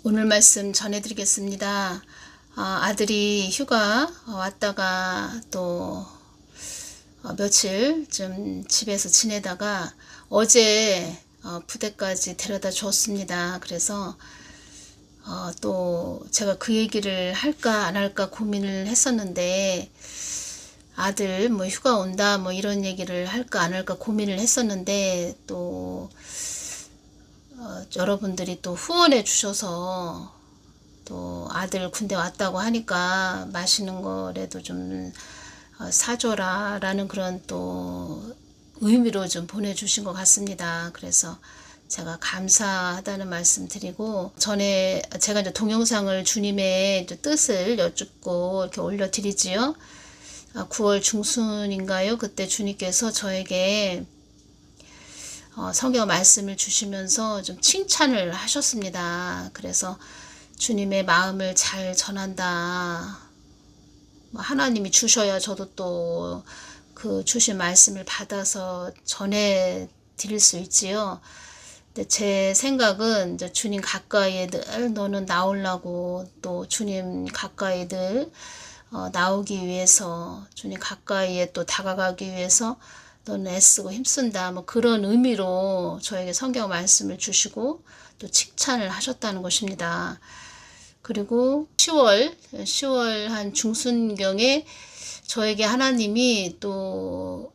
오늘 말씀 전해드리겠습니다. 아들이 휴가 왔다가 또 며칠 좀 집에서 지내다가 어제 부대까지 데려다 줬습니다. 그래서 또 제가 그 얘기를 할까 안 할까 고민을 했었는데, 아들 뭐 휴가 온다 뭐 이런 얘기를 할까 안 할까 고민을 했었는데, 또 여러분들이 또 후원해 주셔서 또 아들 군대 왔다고 하니까 맛있는 거라도 좀 사줘라 라는 그런 또 의미로 좀 보내주신 것 같습니다. 그래서 제가 감사하다는 말씀 드리고, 전에 제가 이제 동영상을 주님의 뜻을 여쭙고 이렇게 올려드리지요. 9월 중순인가요? 그때 주님께서 저에게 성경 말씀을 주시면서 좀 칭찬을 하셨습니다. 그래서 주님의 마음을 잘 전한다. 하나님이 주셔야 저도 또 그 주신 말씀을 받아서 전해 드릴 수 있지요. 근데 제 생각은 이제 주님 가까이에 늘 너는 나오려고, 또 주님 가까이 늘 나오기 위해서, 주님 가까이에 또 다가가기 위해서 너는 애쓰고 힘쓴다, 뭐 그런 의미로 저에게 성경 말씀을 주시고 또 칭찬을 하셨다는 것입니다. 그리고 10월 한 중순경에 저에게 하나님이 또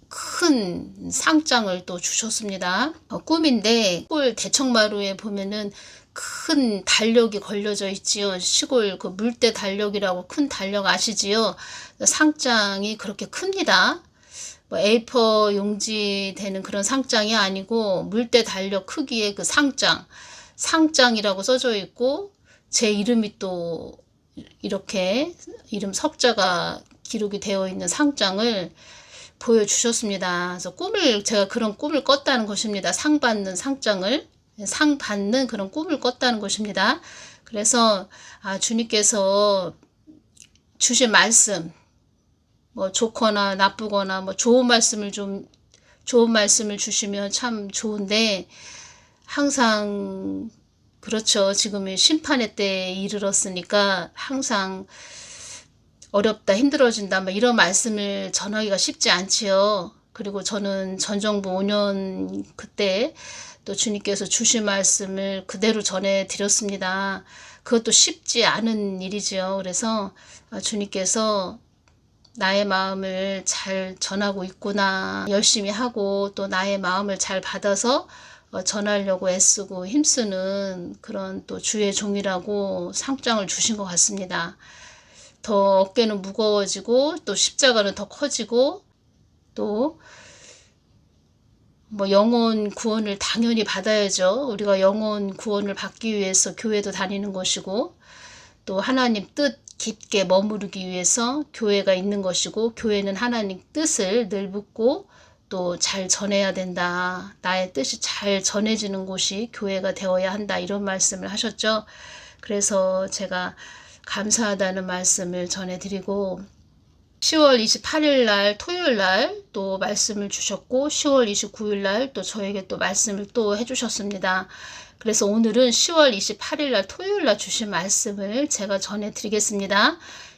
큰 상장을 또 주셨습니다. 꿈인데, 시골 대청마루에 보면은 큰 달력이 걸려져 있지요. 시골 그 물대 달력이라고 큰 달력 아시지요? 상장이 그렇게 큽니다. 뭐 A4 용지 되는 그런 상장이 아니고 물대 달력 크기의 그 상장이라고 써져 있고, 제 이름이 또 이렇게 이름 석자가 기록이 되어 있는 상장을 보여주셨습니다. 그래서 제가 그런 꿈을 꿨다는 것입니다. 상 받는 그런 꿈을 꿨다는 것입니다. 그래서 주님께서 주신 말씀, 뭐 좋거나 나쁘거나 뭐 좋은 말씀을 주시면 참 좋은데, 항상 그렇죠. 지금 심판의 때에 이르렀으니까 항상 어렵다, 힘들어진다, 뭐 이런 말씀을 전하기가 쉽지 않지요. 그리고 저는 전 정부 5년 그때 또 주님께서 주신 말씀을 그대로 전해드렸습니다. 그것도 쉽지 않은 일이지요. 그래서 주님께서 나의 마음을 잘 전하고 있구나, 열심히 하고 또 나의 마음을 잘 받아서 전하려고 애쓰고 힘쓰는 그런 또 주의 종이라고 상장을 주신 것 같습니다. 더 어깨는 무거워지고 또 십자가는 더 커지고, 또 뭐 영혼 구원을 당연히 받아야죠. 우리가 영혼 구원을 받기 위해서 교회도 다니는 것이고, 또 하나님 뜻 깊게 머무르기 위해서 교회가 있는 것이고, 교회는 하나님 뜻을 늘 묻고 또 잘 전해야 된다. 나의 뜻이 잘 전해지는 곳이 교회가 되어야 한다. 이런 말씀을 하셨죠. 그래서 제가 감사하다는 말씀을 전해드리고, 10월 28일 날 토요일 날 또 말씀을 주셨고, 10월 29일 날 또 저에게 또 말씀을 또 해주셨습니다. 그래서 오늘은 10월 28일 날 토요일 날 주신 말씀을 제가 전해드리겠습니다.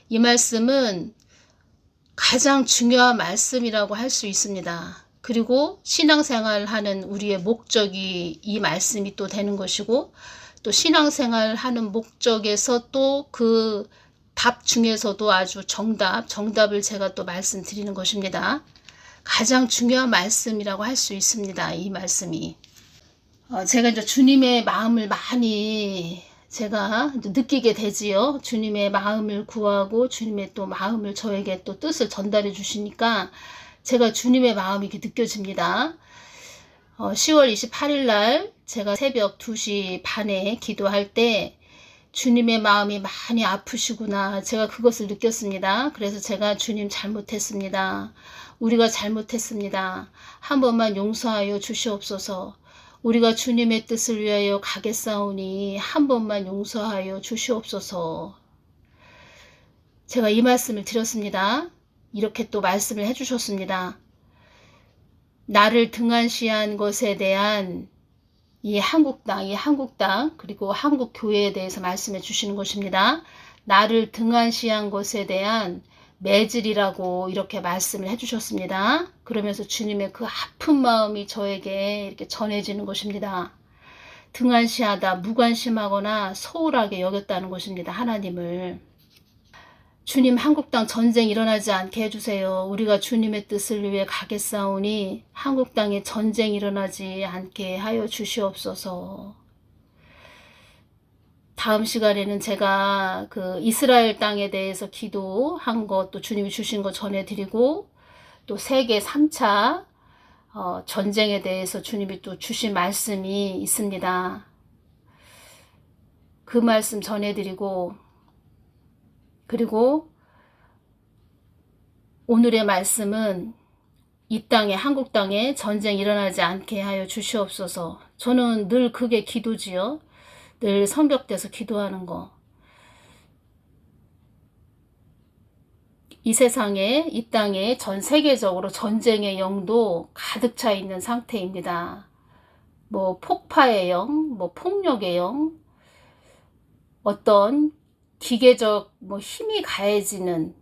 이 말씀은 가장 중요한 말씀이라고 할 수 있습니다. 그리고 신앙생활 하는 우리의 목적이 이 말씀이 또 되는 것이고, 또 신앙생활 하는 목적에서 또 그 답 중에서도 아주 정답을 제가 또 말씀드리는 것입니다. 가장 중요한 말씀이라고 할 수 있습니다. 이 말씀이. 제가 이제 주님의 마음을 많이 제가 느끼게 되지요. 주님의 마음을 구하고 주님의 또 마음을 저에게 또 뜻을 전달해 주시니까 제가 주님의 마음이 이렇게 느껴집니다. 10월 28일 날 제가 새벽 2시 반에 기도할 때 주님의 마음이 많이 아프시구나, 제가 그것을 느꼈습니다. 그래서 제가 주님 잘못했습니다. 우리가 잘못했습니다. 한 번만 용서하여 주시옵소서. 우리가 주님의 뜻을 위하여 가겠사오니 한 번만 용서하여 주시옵소서. 제가 이 말씀을 드렸습니다. 이렇게 또 말씀을 해주셨습니다. 나를 등한시한 것에 대한 이 한국당 그리고 한국 교회에 대해서 말씀해 주시는 것입니다. 나를 등한시한 것에 대한 매질이라고 이렇게 말씀을 해주셨습니다. 그러면서 주님의 그 아픈 마음이 저에게 이렇게 전해지는 것입니다. 등한시하다, 무관심하거나 소홀하게 여겼다는 것입니다. 하나님을. 주님, 한국 땅 전쟁 일어나지 않게 해주세요. 우리가 주님의 뜻을 위해 가겠사오니 한국 땅에 전쟁 일어나지 않게 하여 주시옵소서. 다음 시간에는 제가 그 이스라엘 땅에 대해서 기도한 것, 또 주님이 주신 것 전해드리고, 또 세계 3차 전쟁에 대해서 주님이 또 주신 말씀이 있습니다. 그 말씀 전해드리고, 그리고 오늘의 말씀은 이 땅에, 한국 땅에 전쟁 일어나지 않게 하여 주시옵소서. 저는 늘 그게 기도지요. 늘 성벽대서 기도하는 거. 이 세상에, 이 땅에 전 세계적으로 전쟁의 영도 가득 차 있는 상태입니다. 뭐 폭파의 영, 뭐 폭력의 영, 어떤 기계적 힘이 가해지는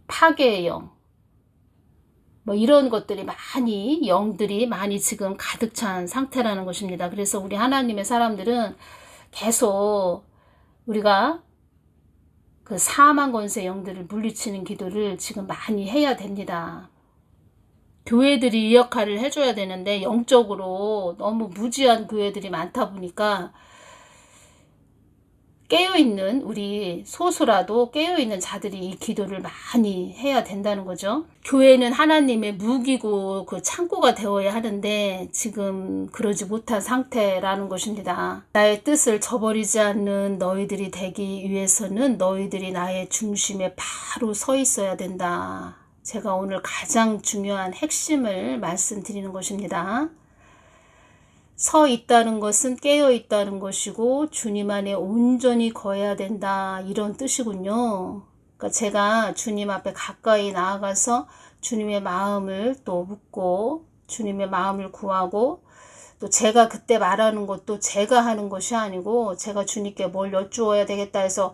파괴의 영, 이런 것들이 많이, 영들이 많이 지금 가득 찬 상태라는 것입니다. 그래서 우리 하나님의 사람들은 계속 우리가 그 사망 권세 영들을 물리치는 기도를 지금 많이 해야 됩니다. 교회들이 이 역할을 해줘야 되는데 영적으로 너무 무지한 교회들이 많다 보니까 깨어있는, 우리 소수라도 깨어있는 자들이 이 기도를 많이 해야 된다는 거죠. 교회는 하나님의 무기고 그 창고가 되어야 하는데 지금 그러지 못한 상태라는 것입니다. 나의 뜻을 저버리지 않는 너희들이 되기 위해서는 너희들이 나의 중심에 바로 서 있어야 된다. 제가 오늘 가장 중요한 핵심을 말씀드리는 것입니다. 서 있다는 것은 깨어 있다는 것이고 주님 안에 온전히 거해야 된다, 이런 뜻이군요. 그러니까 제가 주님 앞에 가까이 나아가서 주님의 마음을 또 묻고 주님의 마음을 구하고, 또 제가 그때 말하는 것도 제가 하는 것이 아니고 제가 주님께 뭘 여쭈어야 되겠다 해서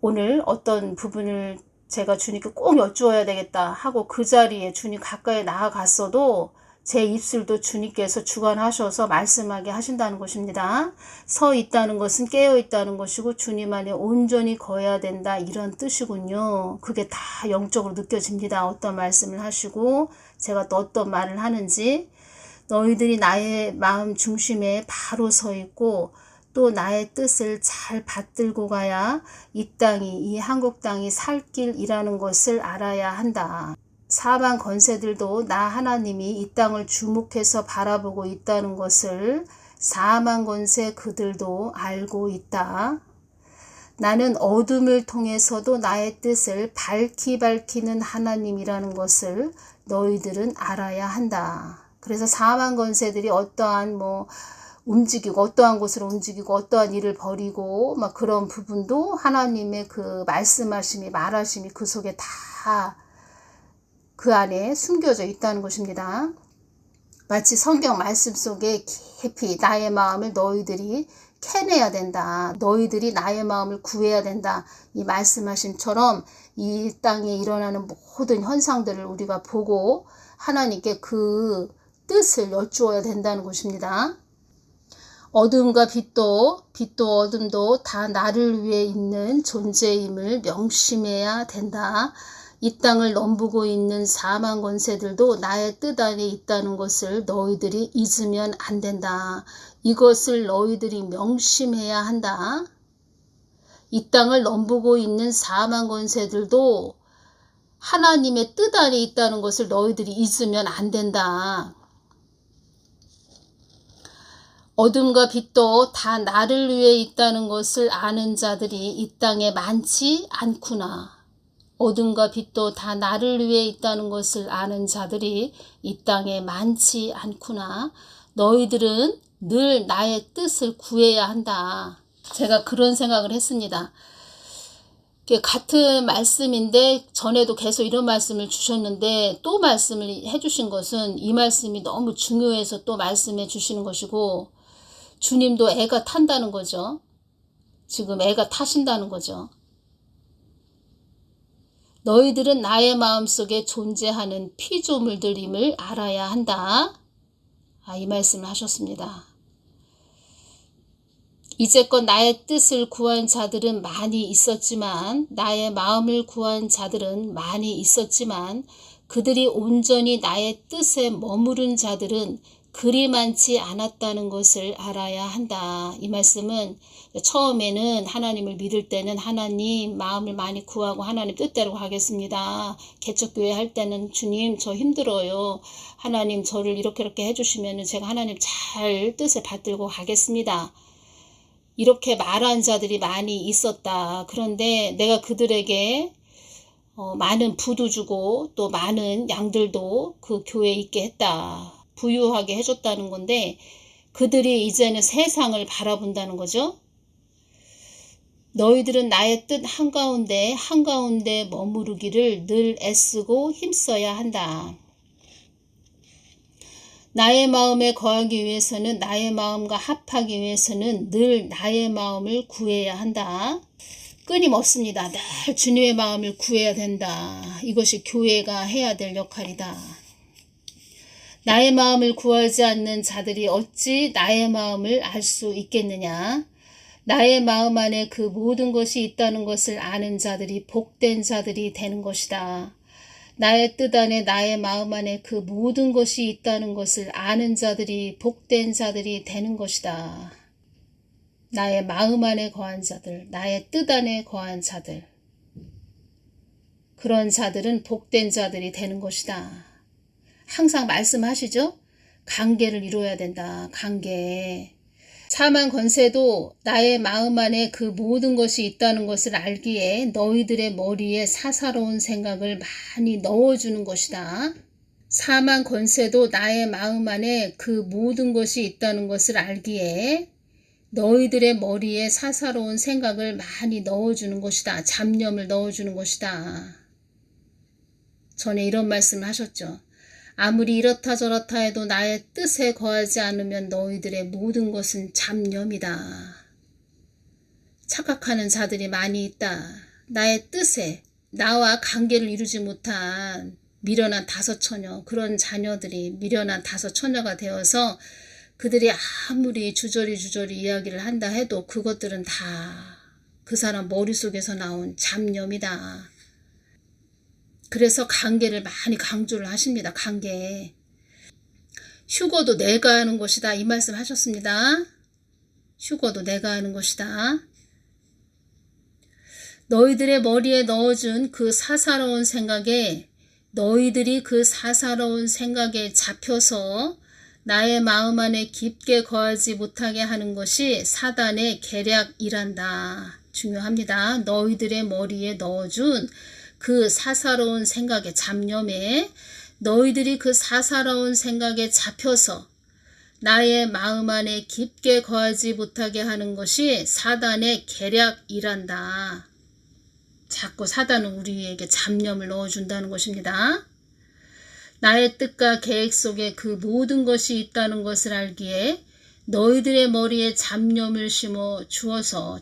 오늘 어떤 부분을 제가 주님께 꼭 여쭈어야 되겠다 하고 그 자리에 주님 가까이 나아갔어도 제 입술도 주님께서 주관하셔서 말씀하게 하신다는 것입니다. 서 있다는 것은 깨어 있다는 것이고 주님 안에 온전히 거해야 된다, 이런 뜻이군요. 그게 다 영적으로 느껴집니다. 어떤 말씀을 하시고 제가 또 어떤 말을 하는지. 너희들이 나의 마음 중심에 바로 서 있고 또 나의 뜻을 잘 받들고 가야 이 땅이, 이 한국 땅이 살 길이라는 것을 알아야 한다. 사방 권세들도 나 하나님이 이 땅을 주목해서 바라보고 있다는 것을 사망 권세 그들도 알고 있다. 나는 어둠을 통해서도 나의 뜻을 밝히는 하나님이라는 것을 너희들은 알아야 한다. 그래서 사망 권세들이 어떠한 움직이고 어떠한 곳으로 움직이고 어떠한 일을 벌이고 그런 부분도 하나님의 그 말씀하심이, 말하심이 그 속에 다 그 안에 숨겨져 있다는 것입니다. 마치 성경 말씀 속에 깊이 나의 마음을 너희들이 캐내야 된다. 너희들이 나의 마음을 구해야 된다. 이 말씀하심처럼 이 땅에 일어나는 모든 현상들을 우리가 보고 하나님께 그 뜻을 여쭈어야 된다는 것입니다. 어둠과 빛도 어둠도 다 나를 위해 있는 존재임을 명심해야 된다. 이 땅을 넘보고 있는 사망 권세들도 나의 뜻 안에 있다는 것을 너희들이 잊으면 안 된다. 이것을 너희들이 명심해야 한다. 이 땅을 넘보고 있는 사망 권세들도 하나님의 뜻 안에 있다는 것을 너희들이 잊으면 안 된다. 어둠과 빛도 다 나를 위해 있다는 것을 아는 자들이 이 땅에 많지 않구나. 어둠과 빛도 다 나를 위해 있다는 것을 아는 자들이 이 땅에 많지 않구나. 너희들은 늘 나의 뜻을 구해야 한다. 제가 그런 생각을 했습니다. 같은 말씀인데 전에도 계속 이런 말씀을 주셨는데 또 말씀을 해주신 것은 이 말씀이 너무 중요해서 또 말씀해 주시는 것이고, 주님도 애가 탄다는 거죠. 지금 애가 타신다는 거죠. 너희들은 나의 마음속에 존재하는 피조물들임을 알아야 한다. 이 말씀을 하셨습니다. 이제껏 나의 뜻을 구한 자들은 많이 있었지만, 나의 마음을 구한 자들은 많이 있었지만, 그들이 온전히 나의 뜻에 머무른 자들은 그리 많지 않았다는 것을 알아야 한다. 이 말씀은 처음에는 하나님을 믿을 때는 하나님 마음을 많이 구하고 하나님 뜻대로 가겠습니다. 개척교회 할 때는 주님 저 힘들어요. 하나님 저를 이렇게 해주시면 제가 하나님 잘 뜻을 받들고 가겠습니다. 이렇게 말한 자들이 많이 있었다. 그런데 내가 그들에게 많은 부도 주고 또 많은 양들도 그 교회에 있게 했다. 부유하게 해줬다는 건데, 그들이 이제는 세상을 바라본다는 거죠. 너희들은 나의 뜻 한가운데 머무르기를 늘 애쓰고 힘써야 한다. 나의 마음에 거하기 위해서는, 나의 마음과 합하기 위해서는 늘 나의 마음을 구해야 한다. 끊임없습니다. 늘 주님의 마음을 구해야 된다. 이것이 교회가 해야 될 역할이다. 나의 마음을 구하지 않는 자들이 어찌 나의 마음을 알 수 있겠느냐. 나의 마음 안에 그 모든 것이 있다는 것을 아는 자들이 복된 자들이 되는 것이다. 나의 뜻 안에, 나의 마음 안에 그 모든 것이 있다는 것을 아는 자들이 복된 자들이 되는 것이다. 나의 마음 안에 거한 자들, 나의 뜻 안에 거한 자들, 그런 자들은 복된 자들이 되는 것이다. 항상 말씀하시죠? 관계를 이루어야 된다. 관계. 사망 권세도 나의 마음 안에 그 모든 것이 있다는 것을 알기에 너희들의 머리에 사사로운 생각을 많이 넣어주는 것이다. 사망 권세도 나의 마음 안에 그 모든 것이 있다는 것을 알기에 너희들의 머리에 사사로운 생각을 많이 넣어주는 것이다. 잡념을 넣어주는 것이다. 전에 이런 말씀을 하셨죠. 아무리 이렇다 저렇다 해도 나의 뜻에 거하지 않으면 너희들의 모든 것은 잡념이다. 착각하는 자들이 많이 있다. 나의 뜻에, 나와 관계를 이루지 못한 미련한 다섯 처녀, 그런 자녀들이 미련한 다섯 처녀가 되어서 그들이 아무리 주저리 이야기를 한다 해도 그것들은 다 그 사람 머릿속에서 나온 잡념이다. 그래서 관계를 많이 강조를 하십니다. 관계. 휴거도 내가 하는 것이다. 이 말씀 하셨습니다. 휴거도 내가 하는 것이다. 너희들의 머리에 넣어준 그 사사로운 생각에, 너희들이 그 사사로운 생각에 잡혀서 나의 마음 안에 깊게 거하지 못하게 하는 것이 사단의 계략이란다. 중요합니다. 너희들의 머리에 넣어준 그 사사로운 생각에, 잡념에, 너희들이 그 사사로운 생각에 잡혀서 나의 마음 안에 깊게 거하지 못하게 하는 것이 사단의 계략이란다. 자꾸 사단은 우리에게 잡념을 넣어준다는 것입니다. 나의 뜻과 계획 속에 그 모든 것이 있다는 것을 알기에 너희들의 머리에 잡념을 심어 주어서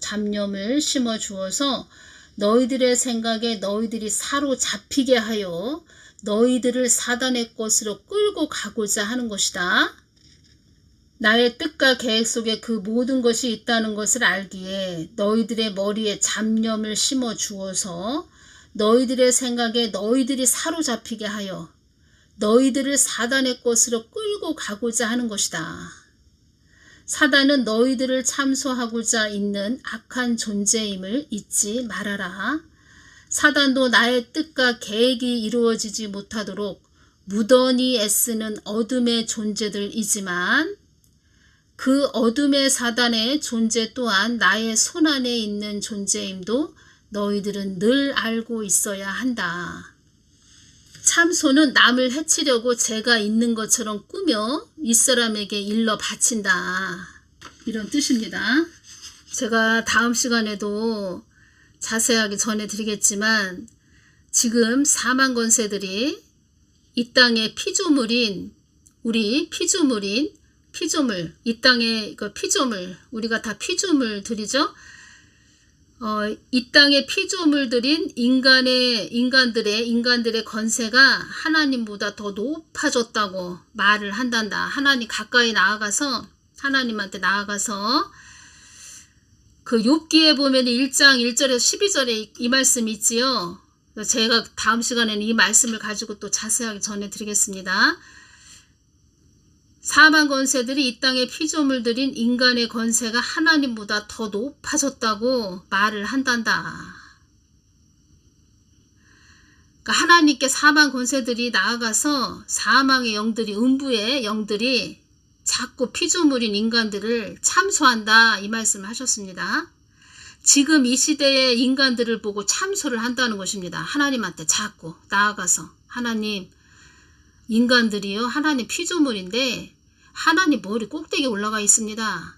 너희들의 생각에 너희들이 사로잡히게 하여 너희들을 사단의 것으로 끌고 가고자 하는 것이다. 나의 뜻과 계획 속에 그 모든 것이 있다는 것을 알기에 너희들의 머리에 잡념을 심어 주어서 너희들의 생각에 너희들이 사로잡히게 하여 너희들을 사단의 것으로 끌고 가고자 하는 것이다. 사단은 너희들을 참소하고자 있는 악한 존재임을 잊지 말아라. 사단도 나의 뜻과 계획이 이루어지지 못하도록 무던히 애쓰는 어둠의 존재들이지만 그 어둠의 사단의 존재 또한 나의 손안에 있는 존재임도 너희들은 늘 알고 있어야 한다. 참소는 남을 해치려고 죄가 있는 것처럼 꾸며 윗사람에게 일러 바친다. 이런 뜻입니다. 제가 다음 시간에도 자세하게 전해드리겠지만 지금 사망 권세들이 이 땅의 피조물인 우리 피조물 이 땅의 그 피조물 우리가 다 피조물들이죠. 이 땅의 피조물들인 인간들의 권세가 하나님보다 더 높아졌다고 말을 한단다. 하나님 가까이 나아가서 하나님한테 나아가서 그 욥기에 보면 1장 1절에서 12절에 이 말씀이 있지요. 제가 다음 시간에는 이 말씀을 가지고 또 자세하게 전해드리겠습니다. 사망 권세들이 이 땅의 피조물들인 인간의 권세가 하나님보다 더 높아졌다고 말을 한단다. 그러니까 하나님께 사망 권세들이 나아가서 사망의 영들이 음부의 영들이 자꾸 피조물인 인간들을 참소한다 이 말씀을 하셨습니다. 지금 이 시대의 인간들을 보고 참소를 한다는 것입니다. 하나님한테 자꾸 나아가서 하나님 인간들이요 하나님 피조물인데 하나님 머리 꼭대기에 올라가 있습니다.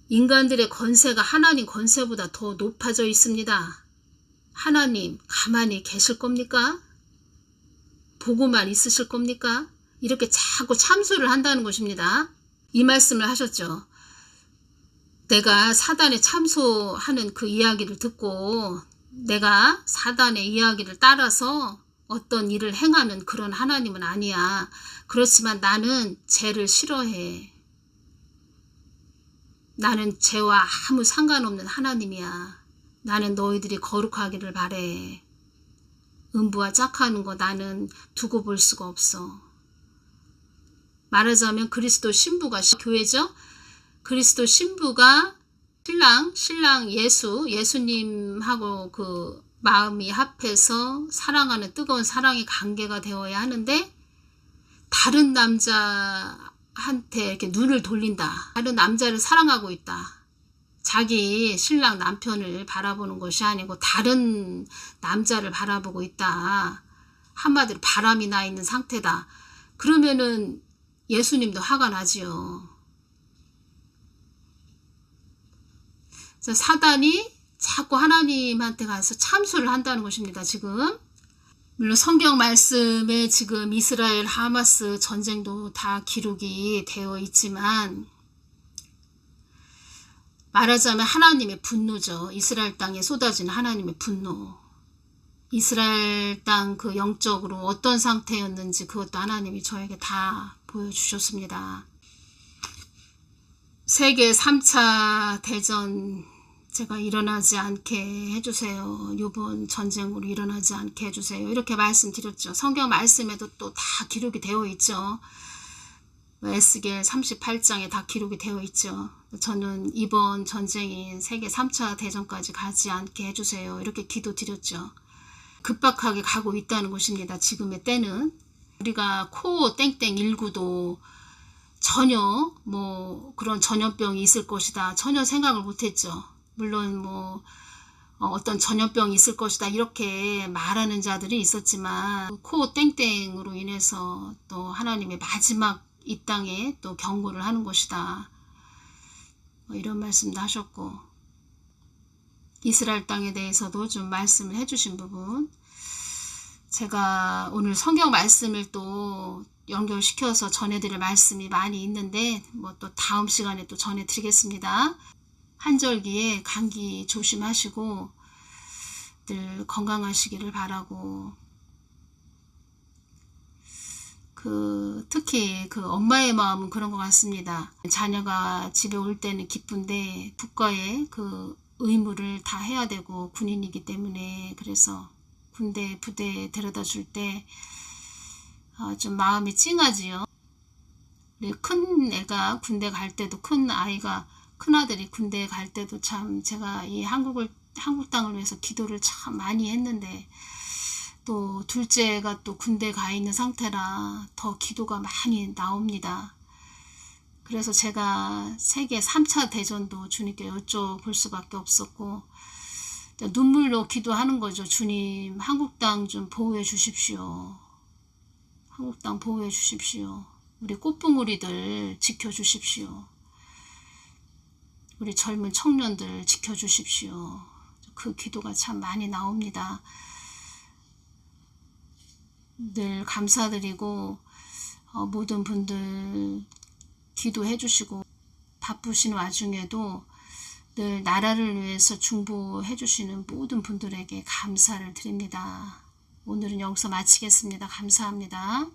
인간들의 권세가 하나님 권세보다 더 높아져 있습니다. 하나님 가만히 계실 겁니까? 보고만 있으실 겁니까? 이렇게 자꾸 참소를 한다는 것입니다. 이 말씀을 하셨죠. 내가 사단에 참소하는 그 이야기를 듣고 내가 사단의 이야기를 따라서 어떤 일을 행하는 그런 하나님은 아니야. 그렇지만 나는 죄를 싫어해. 나는 죄와 아무 상관없는 하나님이야. 나는 너희들이 거룩하기를 바래. 음부와 짝하는 거 나는 두고 볼 수가 없어. 말하자면 그리스도 신부가 교회죠. 그리스도 신부가 신랑 예수님하고 그 마음이 합해서 사랑하는 뜨거운 사랑의 관계가 되어야 하는데 다른 남자한테 이렇게 눈을 돌린다. 다른 남자를 사랑하고 있다. 자기 신랑 남편을 바라보는 것이 아니고 다른 남자를 바라보고 있다. 한마디로 바람이 나 있는 상태다. 그러면은 예수님도 화가 나지요. 사단이 자꾸 하나님한테 가서 참소를 한다는 것입니다. 지금 물론 성경 말씀에 지금 이스라엘 하마스 전쟁도 다 기록이 되어 있지만 말하자면 하나님의 분노죠. 이스라엘 땅에 쏟아지는 하나님의 분노. 이스라엘 땅 그 영적으로 어떤 상태였는지 그것도 하나님이 저에게 다 보여주셨습니다. 세계 3차 대전 제가 일어나지 않게 해주세요. 이번 전쟁으로 일어나지 않게 해주세요. 이렇게 말씀드렸죠. 성경 말씀에도 또 다 기록이 되어 있죠. 에스겔 38장에 다 기록이 되어 있죠. 저는 이번 전쟁인 세계 3차 대전까지 가지 않게 해주세요. 이렇게 기도드렸죠. 급박하게 가고 있다는 것입니다. 지금의 때는. 우리가 코 땡땡 19도 전혀 뭐 그런 전염병이 있을 것이다. 전혀 생각을 못했죠. 물론 뭐 어떤 전염병이 있을 것이다 이렇게 말하는 자들이 있었지만 코 땡땡으로 인해서 또 하나님의 마지막 이 땅에 또 경고를 하는 것이다. 뭐 이런 말씀도 하셨고 이스라엘 땅에 대해서도 좀 말씀을 해주신 부분 제가 오늘 성경 말씀을 또 연결시켜서 전해드릴 말씀이 많이 있는데 뭐 또 다음 시간에 또 전해드리겠습니다. 한절기에 감기 조심하시고 늘 건강하시기를 바라고 특히 그 엄마의 마음은 그런 것 같습니다. 자녀가 집에 올 때는 기쁜데 국가의 그 의무를 다 해야 되고 군인이기 때문에 그래서 군대 부대에 데려다 줄 때 좀 마음이 찡하지요. 큰 애가 군대 갈 때도 큰 아들이 군대에 갈 때도 참 제가 이 한국 땅을 위해서 기도를 참 많이 했는데 또 둘째가 또 군대 가 있는 상태라 더 기도가 많이 나옵니다. 그래서 제가 세계 3차 대전도 주님께 여쭤볼 수밖에 없었고 눈물로 기도하는 거죠. 주님 한국 땅 좀 보호해 주십시오. 한국 땅 보호해 주십시오. 우리 꽃봉오리들 지켜주십시오. 우리 젊은 청년들 지켜주십시오. 그 기도가 참 많이 나옵니다. 늘 감사드리고 모든 분들 기도해 주시고 바쁘신 와중에도 늘 나라를 위해서 중보해 주시는 모든 분들에게 감사를 드립니다. 오늘은 여기서 마치겠습니다. 감사합니다.